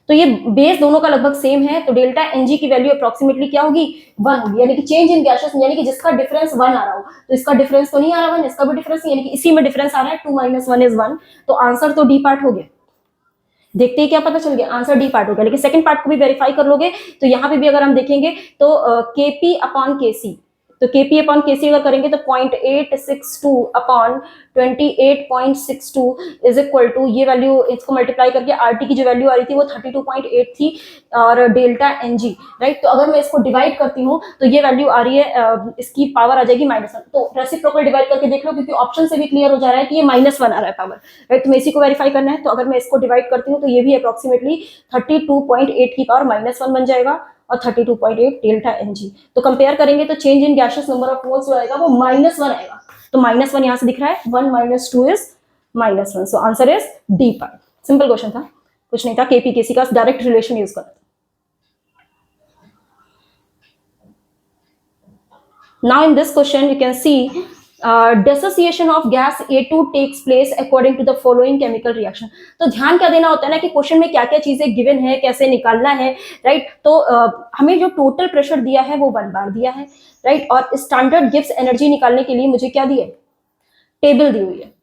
S1: तो ये बेस दोनों का लगभग सेम है, तो डेल्टा एनजी की वैल्यू अप्रोक्सीमेटली क्या होगी 1 होगी, यानी कि चेंज इन गैसेस, यानी कि जिसका डिफरेंस 1 आ रहा हो। तो इसका डिफरेंस तो नहीं आ रहा 1, इसका भी डिफरेंस, यानी कि इसी में डिफरेंस आ रहा है 2 - 1 इज 1। तो आंसर तो डी पार्ट हो गया। देखते ही क्या पता चल गया, आंसर डी पार्ट हो गया। लेकिन सेकंड पार्ट को भी वेरीफाई कर लोगे तो यहाँ पे भी अगर हम देखेंगे तो केपी अपॉन केसी, तो केपी अपॉन केसी अगर करेंगे तो 0.862 अपॉन 28.62 इज इक्वल टू, ये वैल्यू इसको मल्टीप्लाई करके आरटी की जो वैल्यू आ रही थी वो 32.8 थी, और डेल्टा एनजी, राइट। तो अगर मैं इसको डिवाइड करती हूँ तो ये वैल्यू आ रही है, इसकी पावर आ जाएगी -1। तो रेसिप्रोकल डिवाइड करके देख लो, क्योंकि ऑप्शन से भी क्लियर हो जा रहा है कि ये -1 आ रहा है पावर, राइट। तो मैं इसी को वेरीफाई करना है। तो अगर मैं इसको डिवाइड करती हूँ तो ये भी अप्रोक्सीमेटली 32.8 की पावर -1 बन जाएगा और 32.8 डेल्टा एनजी। तो कंपेयर करेंगे तो change in gaseous number of moles जो आएगा वो -1 आएगा। तो -1 यहाँ से दिख रहा है, 1 - 2 is -1। So answer is D part. Simple question था, कुछ नहीं था, केपी केसी का डायरेक्ट रिलेशन यूज करना था। Now in this question you can see dissociation of gas A2 takes place according to the following chemical reaction। तो ध्यान क्या देना होता है ना कि क्वेश्चन में क्या क्या चीजें गिवन है, कैसे निकालना है, राइट। तो हमें जो टोटल प्रेशर दिया है वो 1 बार दिया है, राइट। और स्टैंडर्ड गिब्स एनर्जी निकालने के लिए मुझे क्या दिया है, टेबल दी हुई है।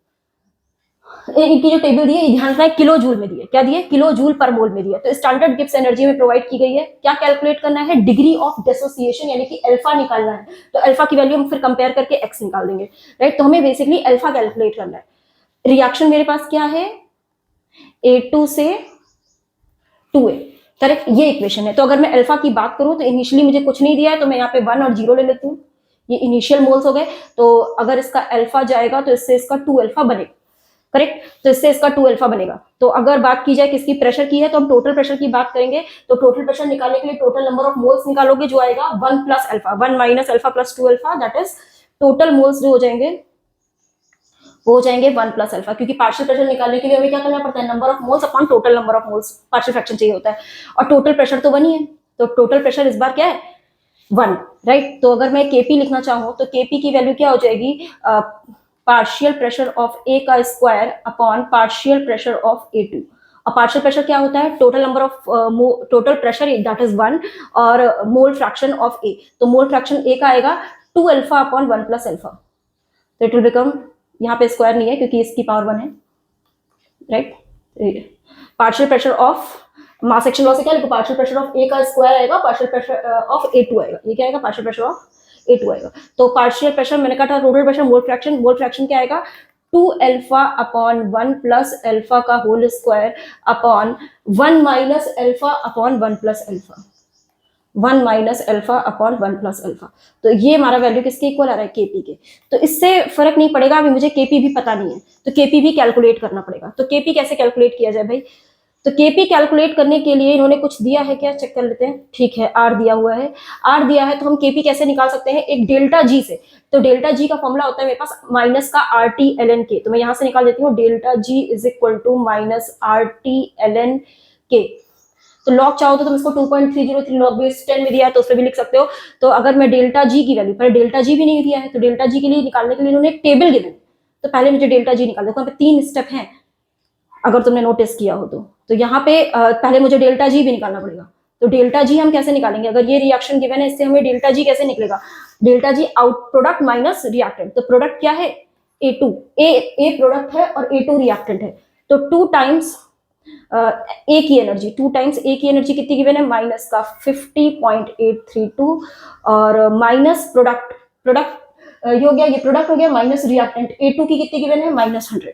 S1: इनकी जो टेबल दी है ध्यान रखना है किलो जूल में दी है, क्या दी है, किलो जूल पर मोल में दी है। तो स्टैंडर्ड गिब्स एनर्जी में प्रोवाइड की गई है। क्या कैलकुलेट करना है, डिग्री ऑफ डिसोसिएशन, यानी कि अल्फा निकालना है। तो अल्फा की वैल्यू हम फिर कंपेयर करके एक्स निकाल देंगे, राइट। तो हमें बेसिकली अल्फा कैलकुलेट करना है। रिएक्शन मेरे पास क्या है, A2 से 2A, करेक्ट, ये इक्वेशन है। तो अगर मैं अल्फा की बात करूं तो इनिशियली मुझे कुछ नहीं दिया है, तो मैं यहाँ पे 1 और 0 ले लेती हूँ, ये इनिशियल मोल्स हो गए। तो अगर इसका अल्फा जाएगा तो इससे इसका 2 अल्फा बनेगा, करेक्ट। तो इससे इसका 2 अल्फा बनेगा। तो अगर बात की जाए किसकी प्रेशर की है तो हम टोटल प्रेशर की बात करेंगे। तो टोटल प्रेशर निकालने के लिए टोटल नंबर ऑफ मोल्स निकालोगे, जो आएगा 1 + alpha, 1 - alpha + 2 alpha, that is total moles जो हो जाएंगे वो हो जाएंगे 1 + अल्फा। क्योंकि पार्शियल प्रेशर निकालने के लिए हमें क्या करना पड़ता है, number of moles upon total number of moles, partial fraction चाहिए होता है। और टोटल प्रेशर तो 1 ही है, तो टोटल प्रेशर इस बार क्या है 1, राइट। तो अगर मैं केपी लिखना चाहूँ तो केपी की वैल्यू क्या हो जाएगी, पार्शियल प्रेशर ऑफ ए का square upon partial pressure of A2। और पार्शियल प्रेशर क्या होता है, total number of total pressure that is 1 और मोल फ्रैक्शन ऑफ ए। तो मोल फ्रैक्शन ए का आएगा 2 अल्फा अपॉन 1 + अल्फा। तो इट विल बिकम, यहाँ पे स्क्वायर नहीं है क्योंकि इसकी पावर 1 है, right. Partial pressure of mass section law से क्या लिखो, पार्शियल प्रेशर ऑफ ए का स्क्वायर आएगा, पार्शियल प्रेशर ऑफ A2 आएगा। ये क्या आएगा, पार्शियल प्रेशर ऑफ A2 आएगा। तो पार्शियल प्रेशर मैंने कहा था टोटल प्रेशर, मोल फ्रैक्शन क्या आएगा 2 अल्फा अपॉन 1 + अल्फा का whole square upon 1 - alpha upon 1 + alpha, 1 - alpha upon 1 + alpha. तो ये हमारा वैल्यू किसके इक्वल आ रहा है, केपी के। तो इससे फर्क नहीं पड़ेगा, अभी मुझे केपी भी पता नहीं है तो केपी भी कैलकुलेट करना पड़ेगा। तो केपी कैसे कैलकुलेट किया जाए भाई, तो केपी कैलकुलेट करने के लिए इन्होंने कुछ दिया है क्या, चेक कर लेते हैं। ठीक है, आर दिया हुआ है, आर दिया है तो हम केपी कैसे निकाल सकते हैं, एक डेल्टा जी से। तो डेल्टा जी का फॉर्मूला होता है मेरे पास माइनस का RT ln K। तो मैं यहां से निकाल देती हूँ delta G is equal to -RT ln K। तो लॉग चाहो तो तुम इसको 2.303 लॉग बेस 10 में दिया है तो उस पर भी लिख सकते हो। तो अगर मैं डेल्टा जी की वैल्यू, पर डेल्टा जी भी नहीं दिया है, तो डेल्टा जी के लिए निकालने के लिए इन्होंने एक टेबल गिवन, तो पहले मुझे डेल्टा जी निकाल, देखो यहाँ पे 3 स्टेप हैं अगर तुमने नोटिस किया हो तो यहाँ पे पहले मुझे डेल्टा जी भी निकालना पड़ेगा। तो डेल्टा जी हम कैसे निकालेंगे, अगर ये रिएक्शन गिवन है इससे हमें डेल्टा जी कैसे निकलेगा, delta G out product minus reactant, तो प्रोडक्ट क्या है A2, ए प्रोडक्ट है और A2 रिएक्टेंट है, तो 2 टाइम्स ए की एनर्जी, 2 टाइम्स ए की एनर्जी कितनी गिवन है, माइनस का 50.832 और माइनस प्रोडक्ट, ये हो गया, ये प्रोडक्ट हो गया, माइनस रिएक्टेंट A2 की कितनी गिवन है, -100।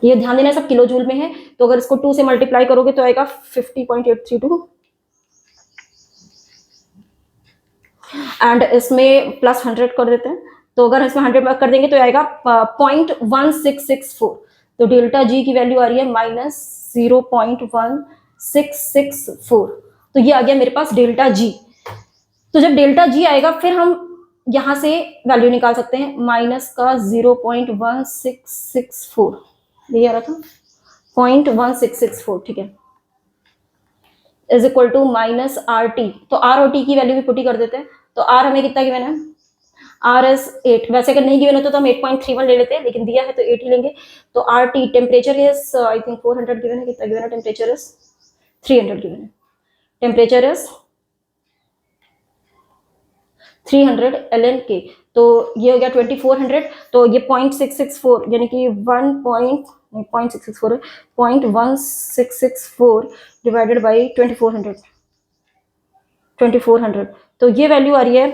S1: ये ध्यान देना सब किलो जूल में है, तो अगर इसको 2 से मल्टीप्लाई करोगे तो आएगा 50.832 एंड इसमें प्लस 100 कर देते हैं, तो अगर इसमें 100 कर देंगे तो आएगा 0.1664, तो डेल्टा जी की वैल्यू आ रही है -0.1664, तो ये आ गया मेरे पास डेल्टा जी। तो जब डेल्टा जी आएगा फिर हम यहां से वैल्यू निकाल सकते हैं, माइनस का 0.1664, यही आ रहा था 0.1664, ठीक है, is equal to minus R T, तो आर और टी की वैल्यू भी पुट ही कर देते हैं, तो आर हमें कितना गिवन है, आर एस 8, वैसे अगर नहीं गिवन होता तो हम 8.31 ले लेते हैं, लेकिन दिया है तो 8 ही लेंगे। तो R T temperature is I think 400 given है, कितना गिवन है, टेम्परेचर इज 300 गिवन है, टेम्परेचर इज 300 ln K, तो ये हो गया 2400, तो ये 0.664 यानी कि 0.664 है, 0.1664 डिवाइडेड बाई 2400, तो ये वैल्यू आ रही है,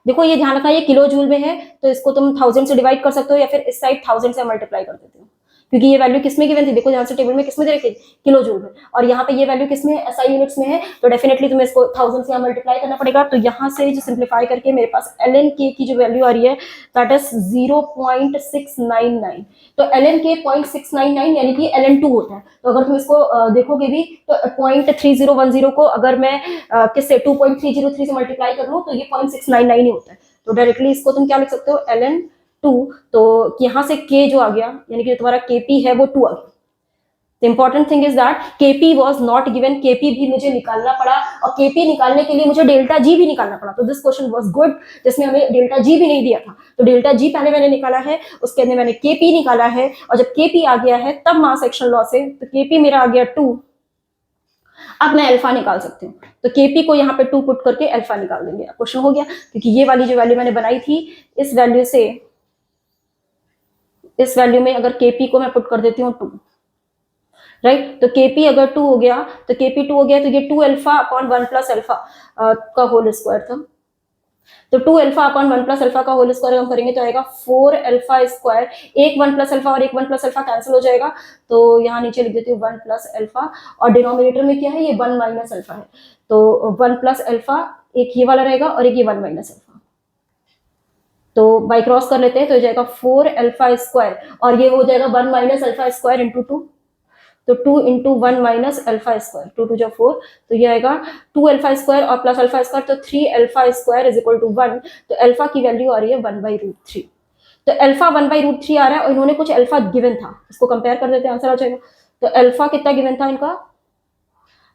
S1: देखो ये ध्यान रखना ये किलो जूल में है, तो इसको तुम 1000 से डिवाइड कर सकते हो या फिर इस साइड 1000 से मल्टीप्लाई कर देते हो, क्योंकि ये वैल्यू किसमें गिवन थी, देखो ध्यान से टेबल में किसमें दे रखी, किलो जूल में, और यहाँ पे ये वैल्यू किसमें है, एसआई यूनिट्स में है, तो डेफिनेटली तुम्हें इसको 1000 से मल्टीप्लाई करना पड़ेगा, तो यहाँ से जो सिंप्लीफाई करके मेरे पास ln k की जो वैल्यू आ रही है दैट इज 0.699, तो ln k 0.699 यानी कि ln2 होता है, तो अगर तुम इसको देखोगे भी तो 0.3010 को अगर मैं किससे 2.303 से मल्टीप्लाई कर लूँ तो ये 0.699 ही होता है, तो डायरेक्टली इसको तुम क्या लिख सकते हो ln2, तो यहाँ से k जो आ गया यानी कि तुम्हारा kp है वो 2 आ गया। The important thing is that kp was not given, kp भी मुझे निकालना पड़ा, और kp निकालने के लिए मुझे डेल्टा जी भी निकालना पड़ा, तो दिस क्वेश्चन वाज गुड जिसमें हमें डेल्टा जी भी नहीं दिया था, तो डेल्टा जी पहले मैंने निकाला है, उसके अंदर मैंने kp निकाला है, और जब kp आ गया है तब मास एक्शन लॉ से, तो kp मेरा आ गया 2, अब मैं अल्फा निकाल सकती हूँ, तो kp को यहाँ पे 2 पुट करके अल्फा निकाल देंगे, क्वेश्चन हो गया, क्योंकि ये वाली जो वैल्यू मैंने बनाई थी इस वैल्यू से इस वैल्यू में अगर kp को मैं पुट कर देती हूँ 2, राइट, तो kp अगर 2 हो गया तो kp 2 हो गया, तो ये 2 अल्फा अपॉन 1 प्लस अल्फा का होल स्क्वायर था, तो 2 अल्फा अपॉन 1 प्लस अल्फा का होल स्क्वायर हम करेंगे तो आएगा 4 अल्फा स्क्वायर, एक 1 प्लस अल्फा और एक 1 प्लस अल्फा कैंसिल हो जाएगा, तो यहाँ नीचे लिख देती हूँ 1 प्लस अल्फा, और डिनोमिनेटर में क्या है ये 1 माइनस अल्फा है, तो 1 प्लस अल्फा एक ये वाला रहेगा और एक ये 1 माइनस अल्फा, तो बाई क्रॉस कर लेते हैं तो हो जाएगा 4 अल्फा स्क्वायर, और ये हो जाएगा 1 माइनस अल्फा स्क्वायर इंटू 2, तो 2 इंटू 1 माइनस अल्फा स्क्वायर, 2 2 जो 4, तो ये आएगा 2 अल्फा स्क्वायर और प्लस अल्फा स्क्वायर, तो 3 alpha square is equal to 1, तो अल्फा की वैल्यू आ रही है 1/√3, तो अल्फा 1/√3 आ रहा है, और इन्होंने कुछ अल्फा गिवन था, इसको कंपेयर कर देते हैं आंसर आ जाएगा, तो अल्फा कितना गिवन था इनका,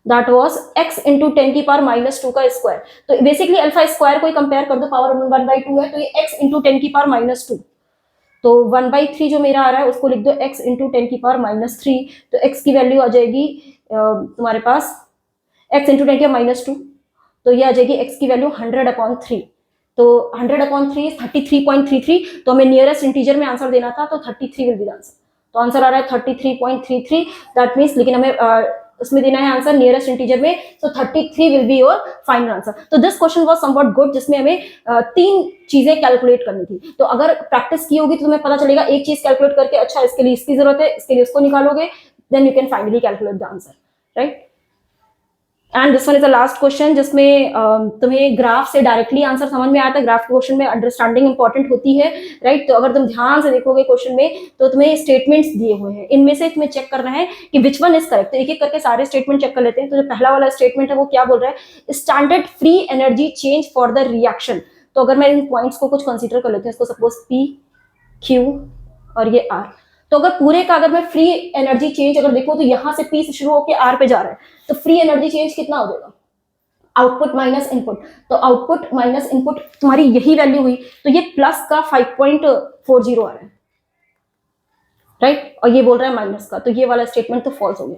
S1: दैट वाज x इंटू 10 की पावर -2 का स्क्वायर, तो बेसिकली अल्फा स्क्वायर को ही कंपेयर कर दो, पावर 1/2 है, तो ये x इंटू 10 की पावर -2, तो 1/3 जो मेरा आ रहा है उसको लिख दो x इंटू 10 की पावर -3, तो x की वैल्यू आ जाएगी तुम्हारे पास x इंटू 10 की पावर -2, तो ये आ जाएगी x की वैल्यू 100/3, तो 100/3 33.33, तो हमें नियरेस्ट इंटीजर में आंसर देना था, तो 33 विल बी द आंसर, तो आंसर आ रहा है 33.33, दैट मीन्स, लेकिन हमें उसमें देना है आंसर नियरेस्ट इंटीजर में, तो 33 will be your final answer, तो this question was somewhat good, जिसमें हमें 3 चीजें कैलकुलेट करनी थी, तो अगर प्रैक्टिस की होगी तो तुम्हें पता चलेगा एक चीज कैलकुलेट करके, अच्छा इसके लिए इसकी जरूरत है, इसके लिए उसको निकालोगे, then you can finally calculate the answer, right, and this one is the last question जिसमें तुम्हें ग्राफ से डायरेक्टली आंसर समझ में आता है, ग्राफ के क्वेश्चन में अंडरस्टैंडिंग इंपॉर्टेंट होती है, राइट, तो अगर तुम ध्यान से देखोगे क्वेश्चन में तो तुम्हें स्टेटमेंट्स दिए हुए हैं, इनमें से तुम्हें चेक करना है कि विच वन इज करेक्ट, तो एक एक करके सारे स्टेटमेंट चेक कर लेते हैं, तो जो पहला वाला स्टेटमेंट है वो क्या बोल रहा है, standard free energy change for the reaction, तो अगर मैं इन पॉइंट्स को कुछ कंसिडर कर लेते हैं, इसको सपोज P Q और ये R, तो अगर पूरे का अगर मैं फ्री एनर्जी चेंज अगर देखो तो यहां से पी से शुरू होकर आर पे जा रहा है, तो फ्री एनर्जी चेंज कितना हो जाएगा, आउटपुट माइनस इनपुट, तो आउटपुट माइनस इनपुट तुम्हारी यही वैल्यू हुई, तो ये प्लस का 5.40 आ रहा है, राइट, और ये बोल रहा है माइनस का, तो ये वाला स्टेटमेंट तो फॉल्स हो गया,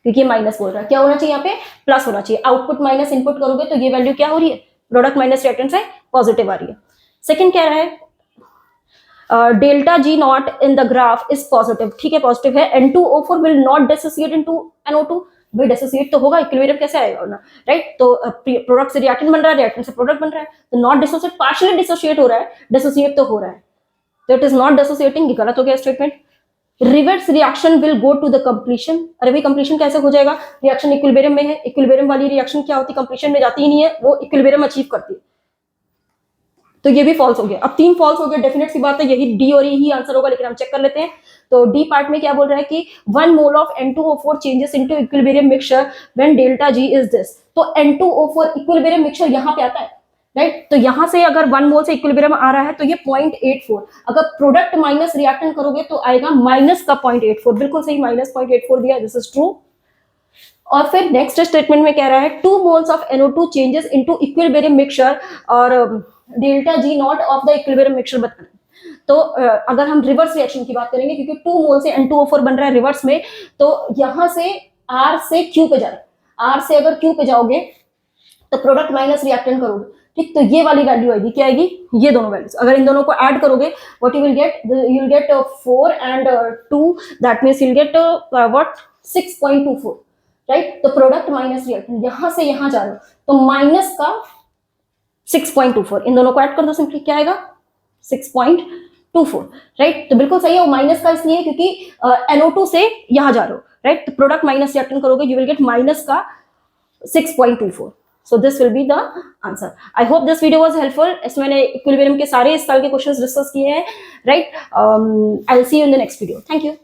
S1: क्योंकि ये माइनस बोल रहा है। क्या होना चाहिए यहाँ पे, प्लस होना चाहिए। आउटपुट माइनस इनपुट करोगे तो ये वैल्यू क्या हो रही है, प्रोडक्ट माइनस रिएक्टेंट से पॉजिटिव आ रही है। सेकंड कह रहा है delta G not in the graph is positive, ठीक है पॉजिटिव है, N2O4 will not dissociate into NO2, भाई डिसोसिएट तो होगा, इक्विलिब्रियम कैसे आएगा ना, राइट, तो प्रोडक्ट से रिएक्टेंट बन रहा है, रिएक्टेंट से प्रोडक्ट बन रहा है, तो नॉट डिसोसिएट पार्शियली डिसोसिएट हो रहा है, डिसोसिएट तो हो रहा है, तो इट इज नॉट डिसोसिएटिंग, गलत हो गया statement. Reverse reaction will go to the completion, अरे भाई कंप्लीशन कैसे हो जाएगा, रिएक्शन इक्विलिब्रियम में है, इक्विलिब्रियम वाली रिएक्शन क्या होती है, कंप्लीशन में जाती ही नहीं है, वो इक्विलिब्रियम अचीव करती है, तो ये भी फॉल्स हो गया। अब 3 फॉल्स हो गए, डेफिनेट सी बात है यही डी और यही आंसर होगा, लेकिन हम चेक कर लेते हैं। तो डी पार्ट में क्या बोल रहा है कि 1 mole of N2O4 changes into equilibrium mixture when delta G is this, तो N2O4 इक्विलिब्रियम मिक्सचर यहां पे आता है, राइट, तो यहां से अगर 1 मोल से इक्विलिब्रियम आ रहा है तो ये 0.84, अगर प्रोडक्ट माइनस रिएक्टेंट करोगे तो आएगा माइनस का 0.84, बिल्कुल सही, माइनस 0.84 दिया, दिस इज ट्रू। और फिर नेक्स्ट स्टेटमेंट में कह रहा है 2 moles of NO2 changes into equilibrium mixture और delta G naught of the equilibrium mixture बताना। तो अगर हम रिवर्स रिएक्शन की बात करेंगे, क्योंकि 2 मोल से N2O4 बन रहा है रिवर्स में, तो यहां से R से Q पे जा रहा है, R से अगर Q पे जाओगे तो प्रोडक्ट माइनस रिएक्टेंट करोगे, ठीक, तो ये वाली वैल्यू आएगी, क्या आएगी, ये दोनों वैल्यूज, अगर इन दोनों को ऐड करोगे what you will get 4 and 2, that means you will get what 6.24, right, तो प्रोडक्ट माइनस रिएक्टेंट यहां से यहां जा रहे हो तो माइनस का 6.24, इन दोनों को ऐड कर दो सिंपली, क्या आएगा 6.24, राइट, तो बिल्कुल सही है, वो माइनस का इसलिए क्योंकि NO2 से यहां जा रहे हो, राइट, तो प्रोडक्ट माइनस रिएक्टेंट करोगे यू विल गेट माइनस का 6.24, so this will be the answer. I hope this video was helpful. इसमें मैंने इक्विलिब्रियम के सारे इस साल के क्वेश्चंस डिस्कस किए हैं, right, I'll see you in the next video. Thank you.